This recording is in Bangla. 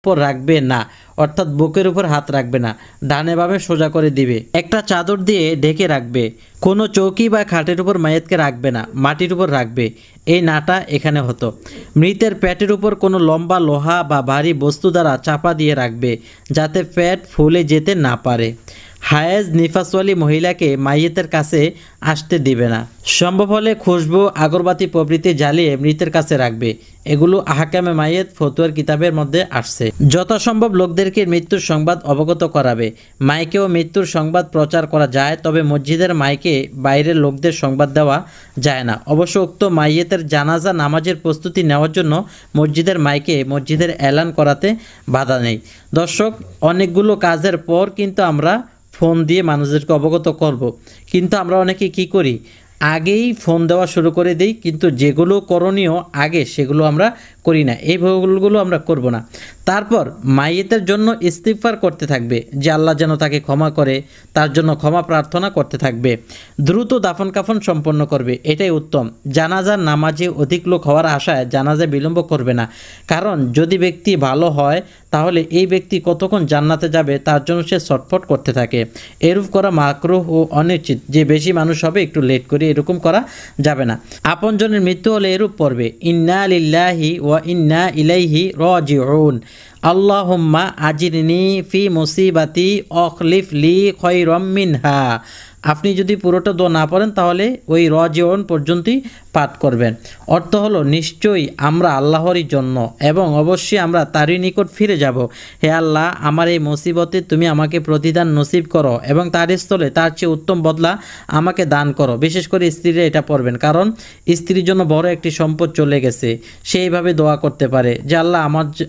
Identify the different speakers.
Speaker 1: উপর রাখবে না, অর্থাৎ বুকের উপর হাত রাখবে না, ডানে বামে সোজা করে দিবে। একটা চাদর দিয়ে ঢেকে রাখবে। কোনো চৌকি বা খাটের উপর মাইয়াতকে রাখবে না, মাটির উপর রাখবে। এই নাটা এখানে হতো। মৃতের পেটের উপর কোনো লম্বা লোহা বা ভারী বস্তু দ্বারা চাপা দিয়ে রাখবে, যাতে পেট ফুলে যেতে না পারে। হায়েজ নিফাসওয়ালি মহিলাকে মাইয়েতের কাছে আসতে দিবে না। সম্ভব হলে খুশবু, আগরবাতি প্রভৃতি জ্বালিয়ে মৃতের কাছে রাখবে। এগুলো আহকামে মাইয়েত ফতুয়ার কিতাবের মধ্যে আসছে। যথাসম্ভব লোকদেরকে মৃত্যুর সংবাদ অবগত করাবে। মাইকেও মৃত্যুর সংবাদ প্রচার করা যায়, তবে মসজিদের মাইকে বাইরের লোকদের সংবাদ দেওয়া যায় না। অবশ্য উক্ত মাইয়েতের জানাজা নামাজের প্রস্তুতি নেওয়ার জন্য মসজিদের মাইকে মসজিদের এলান করাতে বাধা নেই। দর্শক, অনেকগুলো কাজের পর কিন্তু আমরা ফোন দিয়ে মানুষদেরকে অবগত করব, কিন্তু আমরা অনেকে কি করি, আগেই ফোন দেওয়া শুরু করে দিই, কিন্তু যেগুলো করণীয় আগে সেগুলো আমরা করি না। এই ভুলগুলো আমরা করব না। তারপর মাইয়েতের জন্য ইস্তিগফার করতে থাকবে, যে আল্লাহ যেন তাকে ক্ষমা করে, তার জন্য ক্ষমা প্রার্থনা করতে থাকবে। দ্রুত দাফন কাফন সম্পন্ন করবে, এটাই উত্তম। জানাজার নামাজে অধিক লোক হওয়ার আশায় জানাজা বিলম্ব করবে না, কারণ যদি ব্যক্তি ভালো হয় তাহলে এই ব্যক্তি কতক্ষণ জান্নাতে যাবে তার জন্য সে ছটফট করতে থাকে। এরূপ করা মাকরুহ ও অনুচিত। যে বেশি মানুষ হবে একটু লেট করে, এরকম করা যাবে না। আপনজনের মৃত্যু হলে এরূপ পড়বে, ইন্না লিল্লাহি ওয়া ইন্না ইলাইহি রাজিউন, আল্লাহুম্মা আজিরনি ফি মুসিবাতি অখলিফ লি খয়রাম মিনহা। আপনি যদি পুরোটা দোয়া না পড়েন তাহলে ওই রাজিউন পর্যন্তই পাঠ করবেন। অর্থ হলো, নিশ্চয়ই আমরা আল্লাহরই জন্য এবং অবশ্যই আমরা তারই নিকট ফিরে যাব। হে আল্লাহ, আমার এই মুসিবতে তুমি আমাকে প্রতিদান নসিব করো এবং তার স্থলে তার চেয়ে উত্তম বদলা আমাকে দান করো। বিশেষ করে স্ত্রীরা এটা পড়বেন, কারণ স্ত্রীর জন্য বড় একটি সম্পদ চলে গেছে। সেইভাবে দোয়া করতে পারে যে আল্লাহ আমাকে